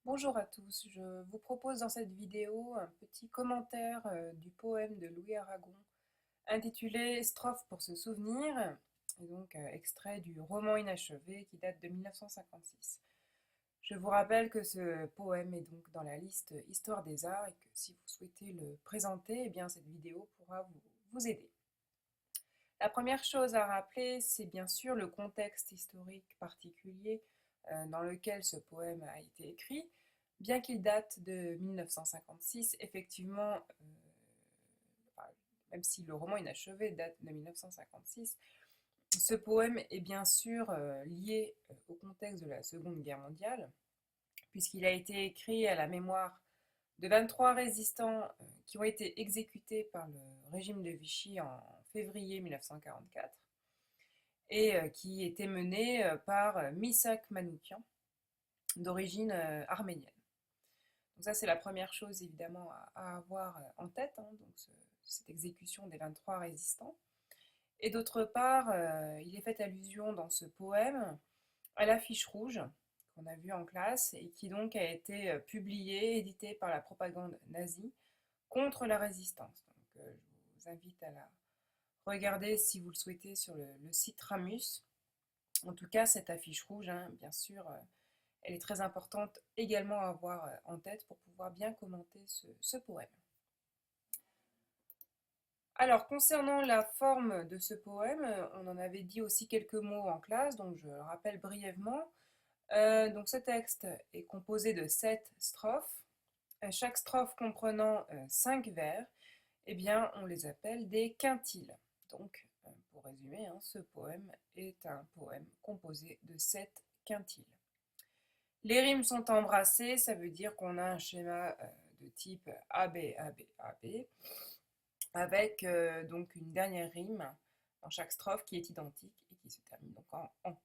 Bonjour à tous, je vous propose dans cette vidéo un petit commentaire du poème de Louis Aragon intitulé Strophes pour se souvenir, et donc extrait du roman inachevé qui date de 1956. Je vous rappelle que ce poème est donc dans la liste Histoire des Arts et que si vous souhaitez le présenter, eh bien cette vidéo pourra vous aider. La première chose à rappeler, c'est bien sûr le contexte historique particulier dans lequel ce poème a été écrit. Bien qu'il date de 1956, effectivement, même si le roman inachevé date de 1956, ce poème est bien sûr lié au contexte de la Seconde Guerre mondiale, puisqu'il a été écrit à la mémoire de 23 résistants qui ont été exécutés par le régime de Vichy en février 1944 et qui était mené par Misak Manoukian, d'origine arménienne. Donc ça, c'est la première chose évidemment à avoir en tête, hein, donc cette exécution des 23 résistants. Et d'autre part, il est fait allusion dans ce poème à l'affiche rouge qu'on a vue en classe et qui donc a été publiée, éditée par la propagande nazie contre la résistance. Donc je vous invite à la regarder si vous le souhaitez sur le site Ramus. En tout cas, cette affiche rouge, hein, bien sûr, elle est très importante également à avoir en tête pour pouvoir bien commenter ce poème. Alors, concernant la forme de ce poème, on en avait dit aussi quelques mots en classe, donc je le rappelle brièvement. Donc, ce texte est composé de 7 strophes, chaque strophe comprenant 5 vers. Eh bien, on les appelle des quintiles. Donc, pour résumer, hein, ce poème est un poème composé de 7 quintiles. Les rimes sont embrassées, ça veut dire qu'on a un schéma de type AB, AB, AB, avec donc une dernière rime dans chaque strophe qui est identique et qui se termine donc en AN.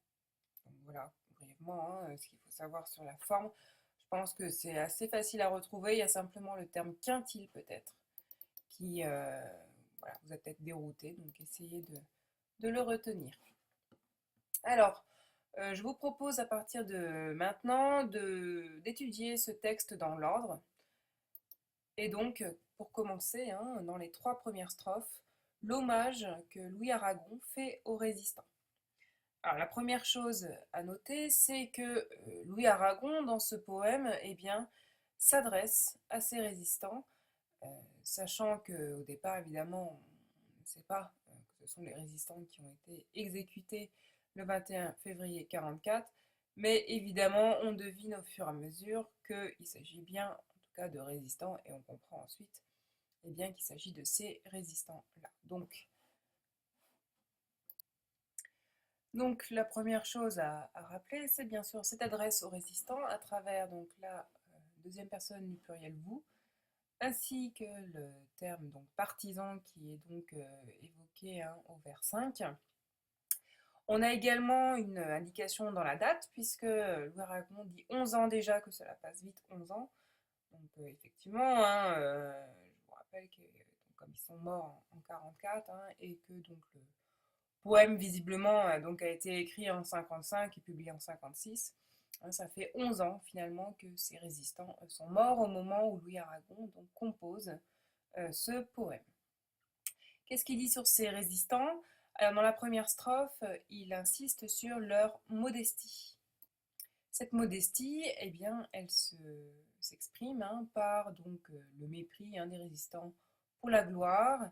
Donc voilà, brièvement, hein, ce qu'il faut savoir sur la forme. Je pense que c'est assez facile à retrouver, il y a simplement le terme quintile peut-être, qui voilà, vous a peut-être dérouté, donc essayez de le retenir. Alors, je vous propose à partir de maintenant d'étudier ce texte dans l'ordre. Et donc, pour commencer, hein, dans les 3 premières strophes, l'hommage que Louis Aragon fait aux résistants. Alors, la première chose à noter, c'est que Louis Aragon, dans ce poème, eh bien, s'adresse à ces résistants, euh, sachant qu'au départ, évidemment, on ne sait pas que ce sont les résistants qui ont été exécutés le 21 février 1944, mais évidemment, on devine au fur et à mesure qu'il s'agit bien, en tout cas, de résistants, et on comprend ensuite eh bien, qu'il s'agit de ces résistants-là. Donc, la première chose à rappeler, c'est bien sûr cette adresse aux résistants à travers donc, la deuxième personne du pluriel vous, ainsi que le terme donc, partisan qui est donc évoqué hein, au vers 5. On a également une indication dans la date, puisque Louis Aragon dit 11 ans déjà, que cela passe vite, 11 ans. Donc effectivement, hein, je vous rappelle que donc, comme ils sont morts en 44, hein, et que donc le poème visiblement donc, a été écrit en 55 et publié en 56, hein, ça fait 11 ans finalement que ces résistants sont morts au moment où Louis Aragon donc, compose ce poème. Qu'est-ce qu'il dit sur ces résistants? Alors dans la première strophe, il insiste sur leur modestie. Cette modestie, eh bien, elle s'exprime hein, par donc, le mépris hein, des résistants pour la gloire,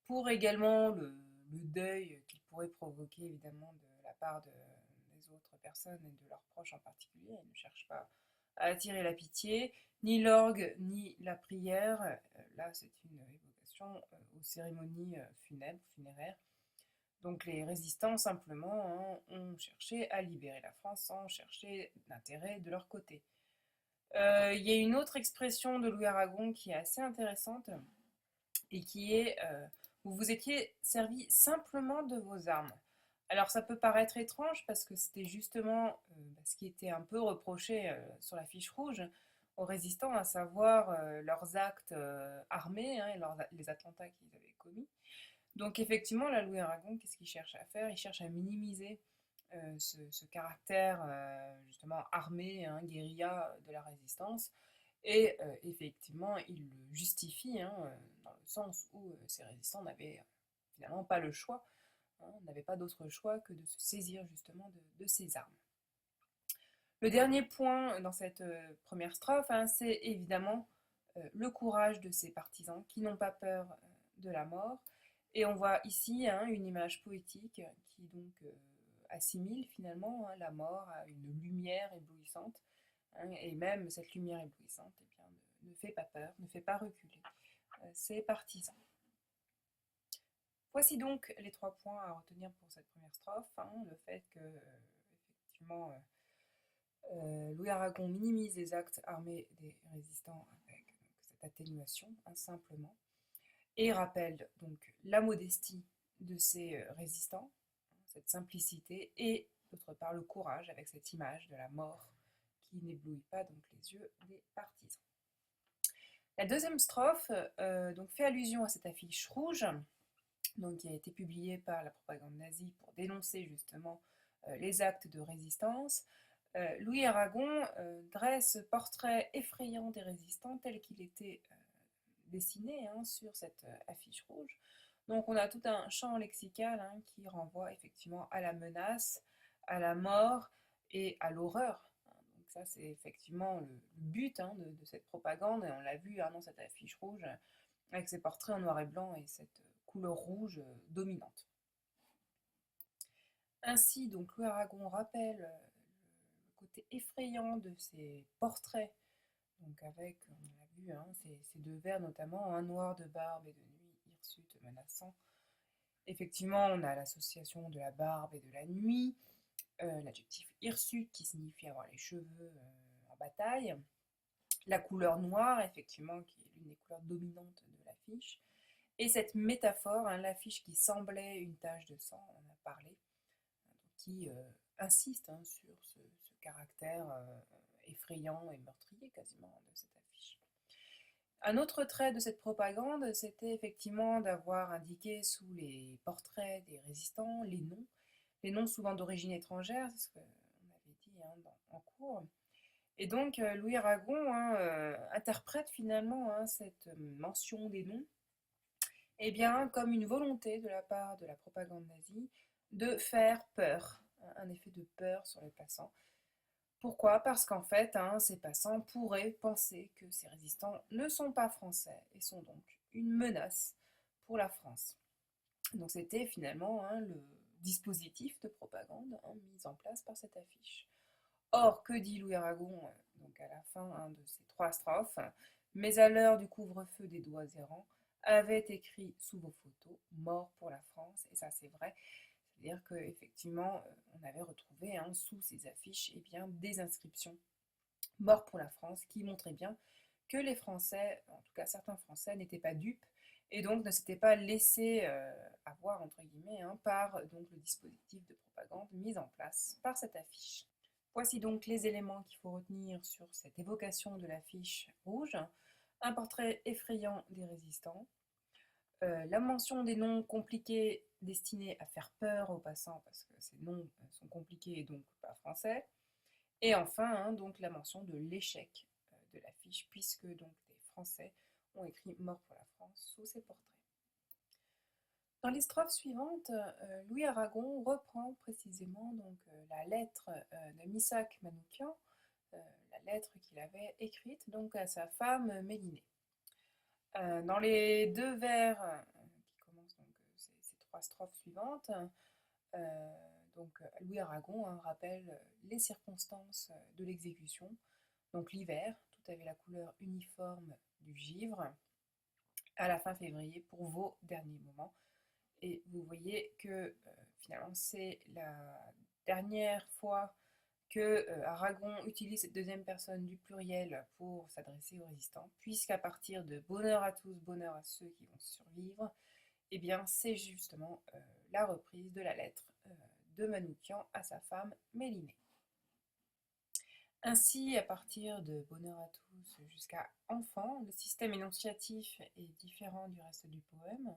pour également le deuil qu'il pourrait provoquer évidemment de la part des autres personnes et de leurs proches en particulier. Ils ne cherchent pas à attirer la pitié, ni l'orgue, ni la prière. Là, c'est une évocation aux cérémonies funéraires. Donc les résistants, simplement, hein, ont cherché à libérer la France sans chercher d'intérêt de leur côté. Il y a une autre expression de Louis Aragon qui est assez intéressante et qui est vous vous étiez servi simplement de vos armes. Alors ça peut paraître étrange parce que c'était justement ce qui était un peu reproché sur la fiche rouge aux résistants, à savoir leurs actes armés hein, et les attentats qu'ils avaient commis. Donc effectivement, la Louis Aragon, qu'est-ce qu'il cherche à faire? Il cherche à minimiser ce caractère justement armé, hein, guérilla de la résistance. Et effectivement, il le justifie, hein, dans le sens où ces résistants n'avaient finalement pas le choix, hein, n'avaient pas d'autre choix que de se saisir justement de ces armes. Le dernier point dans cette première strophe, hein, c'est évidemment le courage de ces partisans qui n'ont pas peur de la mort. Et on voit ici, hein, une image poétique qui donc assimile finalement, hein, la mort à une lumière éblouissante, hein, et même cette lumière éblouissante, eh bien, ne fait pas peur, ne fait pas reculer ses partisans. Voici donc les 3 points à retenir pour cette première strophe, hein, le fait que effectivement Louis Aragon minimise les actes armés des résistants avec donc, cette atténuation, hein, simplement, et rappelle donc la modestie de ces résistants, hein, cette simplicité, et d'autre part le courage avec cette image de la mort qui n'éblouit pas donc les yeux des partisans. La deuxième strophe donc fait allusion à cette affiche rouge, donc, qui a été publiée par la propagande nazie pour dénoncer justement les actes de résistance. Louis Aragon dresse portrait effrayant des résistants tel qu'il était dessiné, hein, sur cette affiche rouge. Donc on a tout un champ lexical, hein, qui renvoie effectivement à la menace, à la mort et à l'horreur. Donc ça c'est effectivement le but, hein, de cette propagande, et on l'a vu, hein, dans cette affiche rouge avec ces portraits en noir et blanc et cette couleur rouge dominante. Ainsi, donc, Louis Aragon rappelle le côté effrayant de ces portraits, donc avec, on l'a vu, hein, ces deux vers notamment, un noir de barbe et de nuit, hirsute menaçant. Effectivement, on a l'association de la barbe et de la nuit, l'adjectif hirsute qui signifie avoir les cheveux en bataille, la couleur noire, effectivement, qui est l'une des couleurs dominantes de l'affiche, et cette métaphore, hein, l'affiche qui semblait une tache de sang, on en a parlé, qui insiste, hein, sur ce caractère effrayant et meurtrier quasiment de cette affiche. Un autre trait de cette propagande, c'était effectivement d'avoir indiqué sous les portraits des résistants les noms souvent d'origine étrangère, c'est ce qu'on avait dit, hein, en cours. Et donc Louis Aragon, hein, interprète finalement, hein, cette mention des noms, eh bien, comme une volonté de la part de la propagande nazie de faire peur, un effet de peur sur les passants. Pourquoi? Parce qu'en fait, hein, ces passants pourraient penser que ces résistants ne sont pas français et sont donc une menace pour la France. Donc c'était finalement, hein, le dispositif de propagande, hein, mis en place par cette affiche. Or, que dit Louis Aragon donc à la fin, hein, de ces 3 strophes? Mais à l'heure du couvre-feu des doigts errants, avait écrit sous vos photos mort pour la France, et ça c'est vrai, c'est-à-dire qu'effectivement on avait retrouvé, hein, sous ces affiches, eh bien, des inscriptions mort pour la France qui montraient bien que les Français, en tout cas certains Français, n'étaient pas dupes et donc ne s'étaient pas laissés avoir entre guillemets, hein, par donc le dispositif de propagande mis en place par cette affiche. Voici donc les éléments qu'il faut retenir sur cette évocation de l'affiche rouge. Un portrait effrayant des résistants, la mention des noms compliqués destinés à faire peur aux passants parce que ces noms sont compliqués et donc pas français, et enfin, hein, donc la mention de l'échec de l'affiche puisque donc des Français ont écrit mort pour la France sous ces portraits. Dans les strophes suivantes, Louis Aragon reprend précisément donc la lettre de Missak Manoukian, la lettre qu'il avait écrite donc à sa femme Mélinée. Dans les 2 vers qui commencent donc ces 3 strophes suivantes, donc Louis Aragon, hein, rappelle les circonstances de l'exécution. Donc l'hiver, tout avait la couleur uniforme du givre, à la fin février pour vos derniers moments. Et vous voyez que finalement c'est la dernière fois que Aragon utilise cette deuxième personne du pluriel pour s'adresser aux résistants, puisqu'à partir de bonheur à tous, bonheur à ceux qui vont survivre, eh bien c'est justement la reprise de la lettre de Manoukian à sa femme Mélinée. Ainsi, à partir de bonheur à tous jusqu'à enfant, le système énonciatif est différent du reste du poème.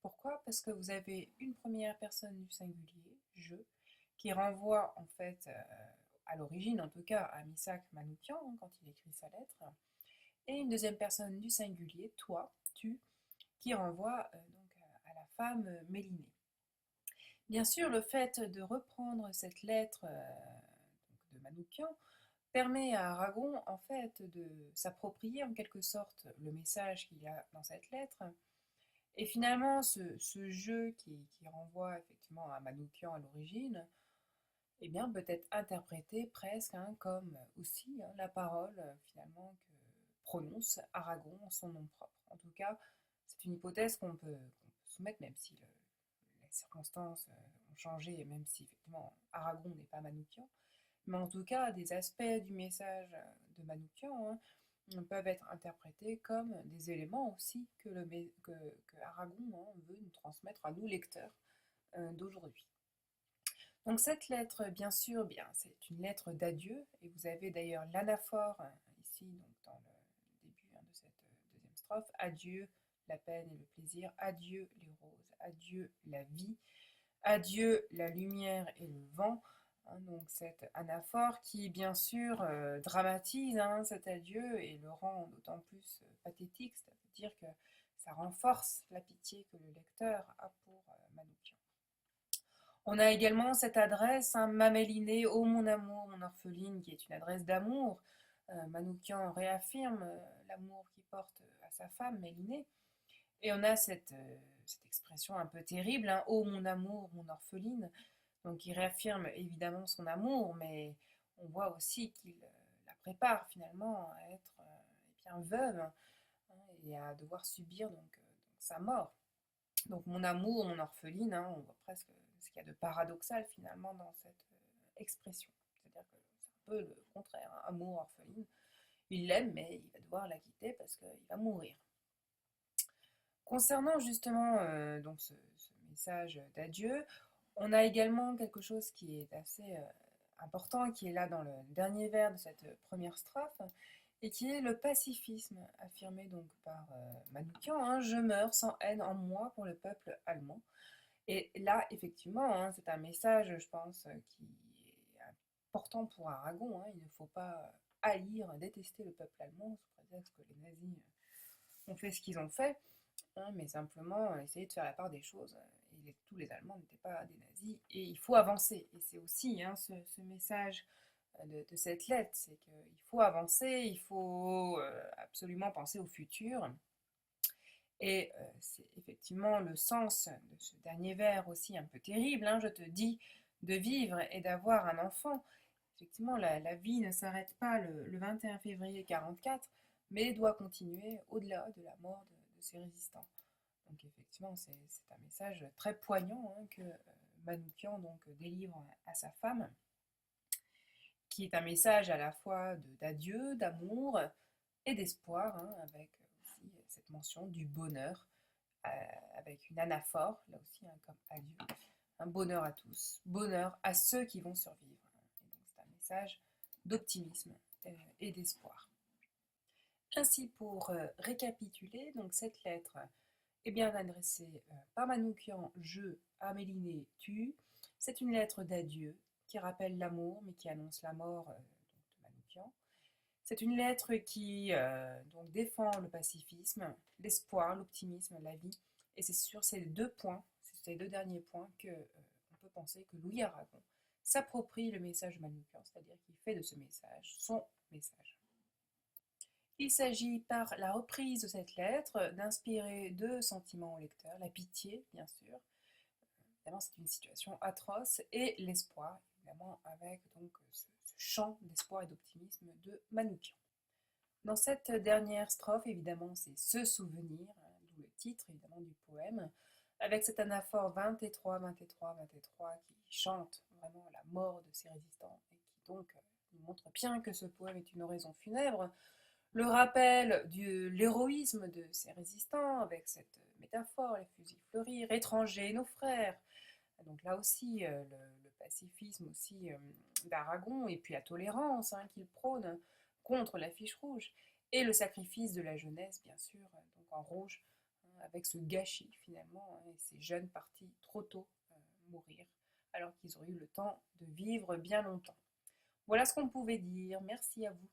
Pourquoi? Parce que vous avez une première personne du singulier, je, qui renvoie en fait, à l'origine en tout cas, à Missak Manoukian, hein, quand il écrit sa lettre, et une deuxième personne du singulier, toi, tu, qui renvoie donc à la femme Mélinée. Bien sûr, le fait de reprendre cette lettre de Manoukian permet à Aragon en fait de s'approprier en quelque sorte le message qu'il y a dans cette lettre. Et finalement, ce jeu qui renvoie effectivement à Manoukian à l'origine, eh bien, peut être interprété presque hein, comme aussi hein, la parole finalement que prononce Aragon en son nom propre. En tout cas, c'est une hypothèse qu'on peut soumettre, même si les circonstances ont changé, et même si effectivement Aragon n'est pas Manoukian. Mais en tout cas, des aspects du message de Manoukian hein, peuvent être interprétés comme des éléments aussi que Aragon hein, veut nous transmettre à nous lecteurs d'aujourd'hui. Donc cette lettre, bien sûr, bien, c'est une lettre d'adieu, et vous avez d'ailleurs l'anaphore ici, donc dans le début hein, de cette deuxième strophe. Adieu la peine et le plaisir, adieu les roses, adieu la vie, adieu la lumière et le vent. Hein, donc cette anaphore qui, bien sûr, dramatise hein, cet adieu et le rend d'autant plus pathétique, c'est-à-dire que ça renforce la pitié que le lecteur a pour Manoukian. On a également cette adresse, hein, Mamélinée, ô mon amour, mon orpheline, qui est une adresse d'amour. Manoukian réaffirme l'amour qu'il porte à sa femme, Mélinée. Et on a cette expression un peu terrible, hein, ô mon amour, mon orpheline. Donc il réaffirme évidemment son amour, mais on voit aussi qu'il la prépare finalement à être eh bien, veuve hein, et à devoir subir donc sa mort. Donc mon amour, mon orpheline, hein, on voit presque ce qu'il y a de paradoxal finalement dans cette expression. C'est-à-dire que c'est un peu le contraire, hein, amour, orpheline. Il l'aime, mais il va devoir la quitter parce qu'il va mourir. Concernant justement donc ce message d'adieu, on a également quelque chose qui est assez important, qui est là dans le dernier vers de cette première strophe, et qui est le pacifisme affirmé donc par Manoukian, hein, je meurs sans haine en moi pour le peuple allemand. Et là, effectivement, hein, c'est un message, je pense, qui est important pour Aragon. Hein, il ne faut pas haïr, détester le peuple allemand sous prétexte que les nazis ont fait ce qu'ils ont fait, hein, mais simplement essayer de faire la part des choses. Et tous les Allemands n'étaient pas des nazis, et il faut avancer. Et c'est aussi hein, ce message de cette lettre, c'est qu'il faut avancer, il faut absolument penser au futur. Et c'est effectivement le sens de ce dernier vers aussi un peu terrible, hein, je te dis de vivre et d'avoir un enfant. Effectivement, la vie ne s'arrête pas le 21 février 1944, mais doit continuer au-delà de la mort de ces résistants. Donc effectivement, c'est un message très poignant hein, que Manoukian donc, délivre à sa femme, qui est un message à la fois d'adieu, d'amour et d'espoir, hein, avec aussi cette mention du bonheur, avec une anaphore, là aussi, hein, comme adieu. Un bonheur à tous, bonheur à ceux qui vont survivre. Et donc c'est un message d'optimisme et d'espoir. Ainsi, pour récapituler, donc cette lettre est bien adressée par Manoukian, je, à Mélinée, tu. C'est une lettre d'adieu qui rappelle l'amour, mais qui annonce la mort de Manoukian. C'est une lettre qui donc défend le pacifisme, l'espoir, l'optimisme, la vie. Et c'est sur ces deux points, ces deux derniers points, que on peut penser que Louis Aragon s'approprie le message Manoukian, c'est-à-dire qu'il fait de ce message son message. Il s'agit par la reprise de cette lettre d'inspirer deux sentiments au lecteur, la pitié bien sûr, évidemment c'est une situation atroce, et l'espoir, évidemment avec donc ce chant d'espoir et d'optimisme de Manoukian. Dans cette dernière strophe, évidemment, c'est se souvenir, hein, d'où le titre évidemment du poème, avec cet anaphore 23, 23, 23 qui chante vraiment la mort de ces résistants et qui donc nous montre bien que ce poème est une oraison funèbre. Le rappel de l'héroïsme de ces résistants avec cette métaphore, les fusils fleurir, étrangers, nos frères. Donc là aussi, le pacifisme aussi d'Aragon et puis la tolérance hein, qu'il prône contre la fiche rouge et le sacrifice de la jeunesse, bien sûr, donc en rouge, hein, avec ce gâchis finalement, hein, et ces jeunes partis trop tôt mourir alors qu'ils auraient eu le temps de vivre bien longtemps. Voilà ce qu'on pouvait dire. Merci à vous.